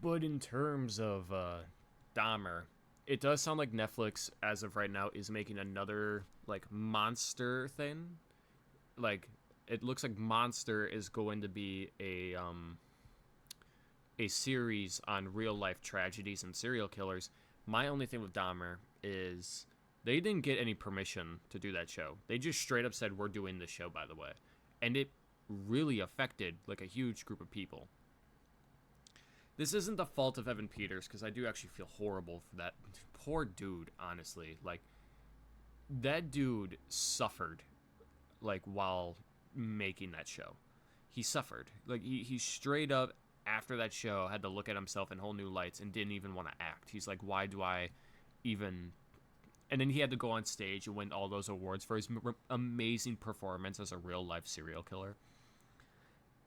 But in terms of Dahmer, it does sound like Netflix, as of right now, is making another like monster thing. Like it looks like Monster is going to be a series on real life tragedies and serial killers. My only thing with Dahmer is they didn't get any permission to do that show. They just straight up said we're doing this show, by the way, and it really affected like a huge group of people. This isn't the fault of Evan Peters because I do actually feel horrible for that poor dude. Honestly, like that dude suffered like while making that show. He suffered. Like he straight up after that show had to look at himself in whole new lights and didn't even want to act. He's like, why do I even? And then he had to go on stage and win all those awards for his amazing performance as a real life serial killer.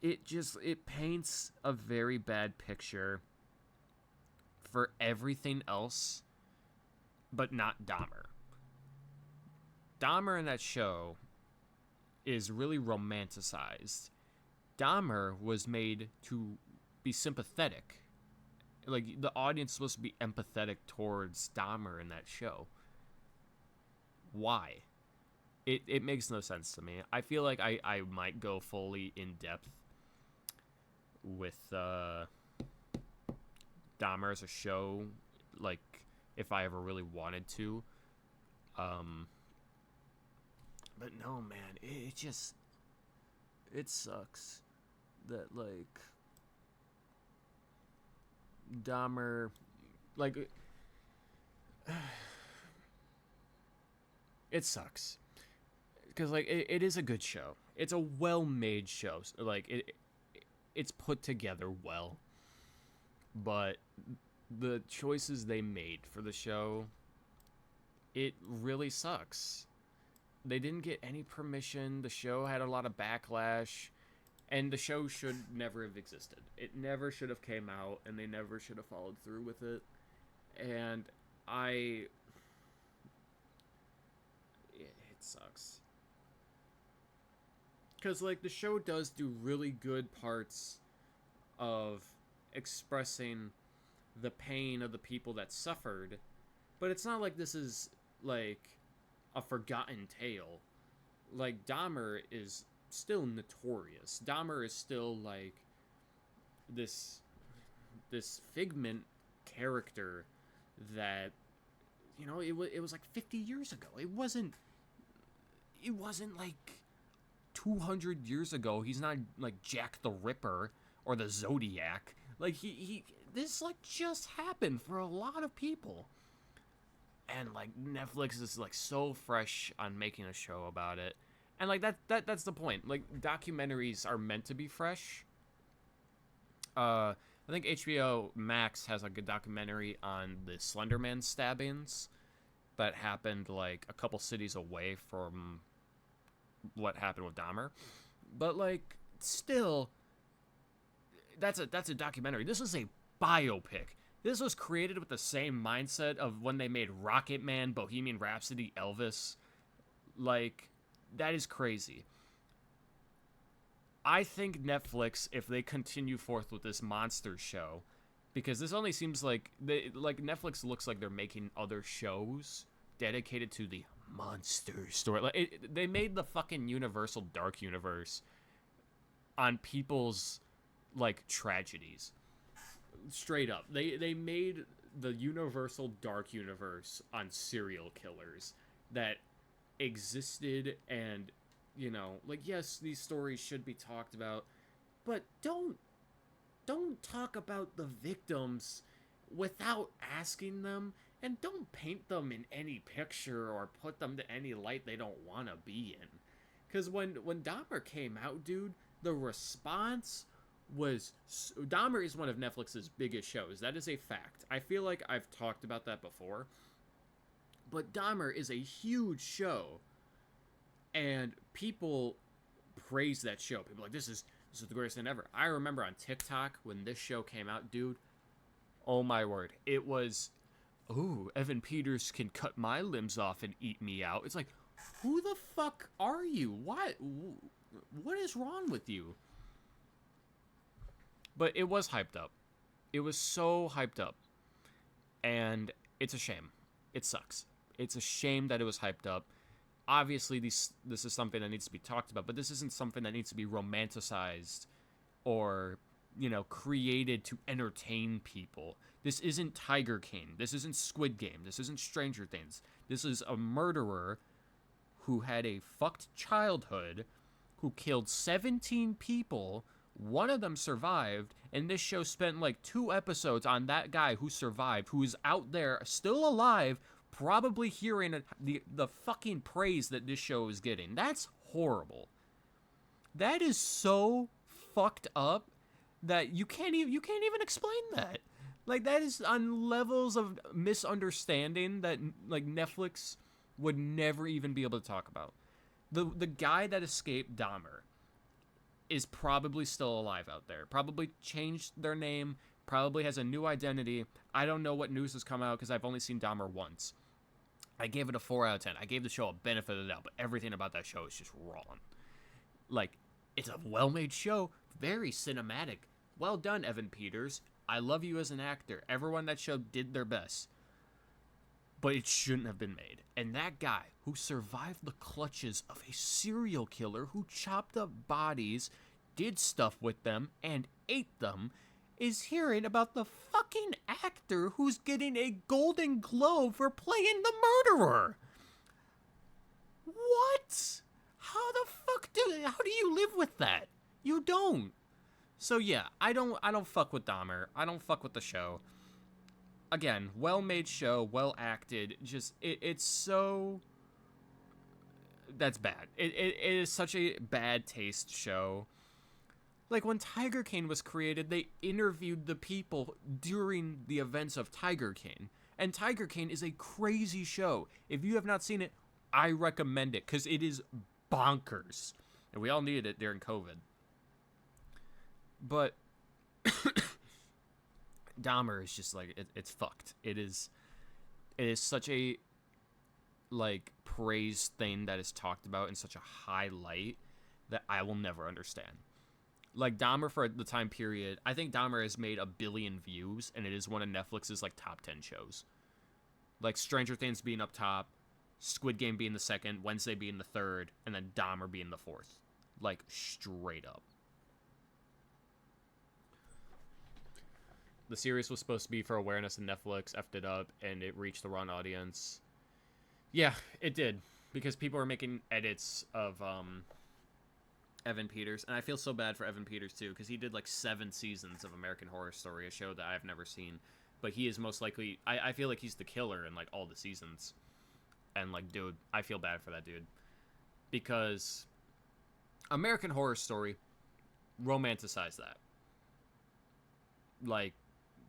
It paints a very bad picture for everything else, but not Dahmer. Dahmer in that show is really romanticized. Dahmer was made to be sympathetic. Like the audience is supposed to be empathetic towards Dahmer in that show. Why? It makes no sense to me. I feel like I might go fully in depth with Dahmer as a show, like if I ever really wanted to. Um, but no, man, it just it sucks that like Dahmer, like it sucks because like it is a good show. It's a well-made show. Like it's put together well, but the choices they made for the show, it really sucks. They didn't get any permission. The show had a lot of backlash, and the show should never have existed. It never should have came out, and they never should have followed through with it. And I, it sucks because like the show does do really good parts of expressing the pain of the people that suffered, but it's not like this is like a forgotten tale. Like Dahmer is still notorious. Dahmer is still like this figment character that it was like 50 years ago. It wasn't like 200 years ago. He's not like Jack the Ripper or the Zodiac. Like he this like just happened for a lot of people. And like Netflix is like so fresh on making a show about it. And like that's the point. Like documentaries are meant to be fresh. I think HBO Max has like a documentary on the Slenderman stabbings that happened like a couple cities away from what happened with Dahmer. But like still that's a documentary. This is a biopic. This was created with the same mindset of when they made Rocket Man, Bohemian Rhapsody, Elvis. Like that is crazy. I think Netflix, if they continue forth with this monster show, because this only seems like Netflix looks like they're making other shows dedicated to the monster story. Like they made the fucking Universal Dark Universe on people's like tragedies. Straight up, they made the Universal Dark Universe on serial killers that existed, and like yes, these stories should be talked about, but don't talk about the victims without asking them, and don't paint them in any picture or put them to any light they don't want to be in. Because when Dahmer came out, dude, the response was Dahmer is one of Netflix's biggest shows. That is a fact. I feel like I've talked about that before. But Dahmer is a huge show, and people praise that show. People are like, this is the greatest thing ever. I remember on TikTok when this show came out, dude. Oh my word, it was. Ooh, Evan Peters can cut my limbs off and eat me out. It's like, who the fuck are you? What is wrong with you? But it was hyped up. It was so hyped up, and it's a shame. It sucks. It's a shame that it was hyped up. Obviously, this is something that needs to be talked about, but this isn't something that needs to be romanticized or, created to entertain people. This isn't Tiger King. This isn't Squid Game. This isn't Stranger Things. This is a murderer who had a fucked childhood, who killed 17 people. One of them survived, and this show spent like 2 episodes on that guy who survived, who is out there still alive, probably hearing the fucking praise that this show is getting. That's horrible. That is so fucked up that you can't even explain that. Like, that is on levels of misunderstanding that like Netflix would never even be able to talk about. The guy that escaped Dahmer is probably still alive out there. Probably changed their name, probably has a new identity. I don't know what news has come out because I've only seen Dahmer once. I gave it a 4 out of 10. I gave the show a benefit of the doubt, but everything about that show is just wrong. Like, it's a well-made show, very cinematic. Well done, Evan Peters. I love you as an actor. Everyone on that show did their best. But it shouldn't have been made. And that guy who survived the clutches of a serial killer who chopped up bodies, did stuff with them, and ate them, is hearing about the fucking actor who's getting a Golden Globe for playing the murderer. What? How do you live with that? You don't. So yeah, I don't fuck with Dahmer. I don't fuck with the show. Again, well-made show, well acted. Just it's so, that's bad. It is such a bad taste show. Like, when Tiger King was created, they interviewed the people during the events of Tiger King. And Tiger King is a crazy show. If you have not seen it, I recommend it, because it is bonkers. And we all needed it during COVID. But Dahmer is just like, it's fucked. It is such a, like, praised thing that is talked about in such a high light that I will never understand. Like, Dahmer, for the time period, I think Dahmer has made 1 billion views, and it is one of Netflix's, like, top 10 shows. Like, Stranger Things being up top, Squid Game being the second, Wednesday being the third, and then Dahmer being the fourth. Like, straight up. The series was supposed to be for awareness, and Netflix effed it up, and it reached the wrong audience. Yeah, it did. Because people were making edits of, Evan Peters, and I feel so bad for Evan Peters too, because he did like 7 seasons of American Horror Story, a show that I've never seen, but he is most likely, I feel like he's the killer in like all the seasons, and like, dude, I feel bad for that dude, because American Horror Story romanticize that. Like,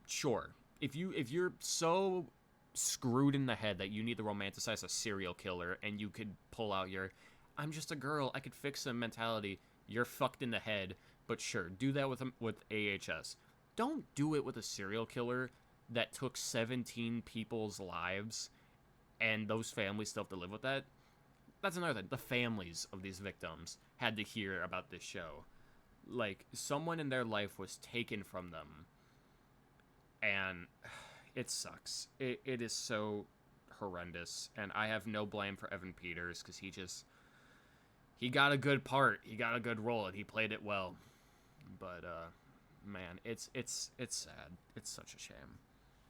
sure, if you're so screwed in the head that you need to romanticize a serial killer, and you could pull out your I'm just a girl, I could fix them mentality, you're fucked in the head, but sure, do that with AHS. Don't do it with a serial killer that took 17 people's lives, and those families still have to live with that. That's another thing. The families of these victims had to hear about this show. Like, someone in their life was taken from them, and it sucks. It is so horrendous, and I have no blame for Evan Peters, because he got a good part, he got a good role, and he played it well. But man, it's sad. It's such a shame.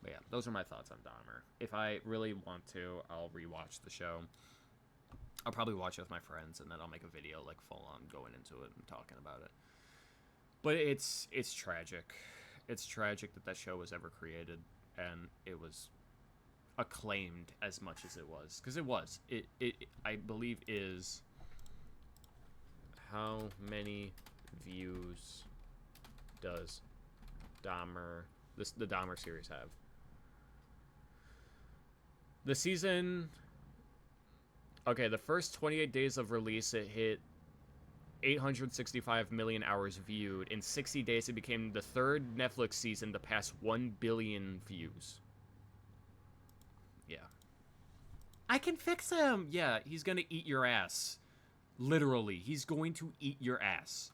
But yeah, those are my thoughts on Dahmer. If I really want to, I'll rewatch the show. I'll probably watch it with my friends, and then I'll make a video like full on going into it and talking about it. But it's tragic. It's tragic that show was ever created, and it was acclaimed as much as it was, because it was. It I believe is. How many views does Dahmer, the Dahmer series have? The season, okay, the first 28 days of release, it hit 865 million hours viewed. In 60 days, it became the 3rd Netflix season to pass 1 billion views. Yeah. I can fix him! Yeah, he's gonna eat your ass. Literally, he's going to eat your ass.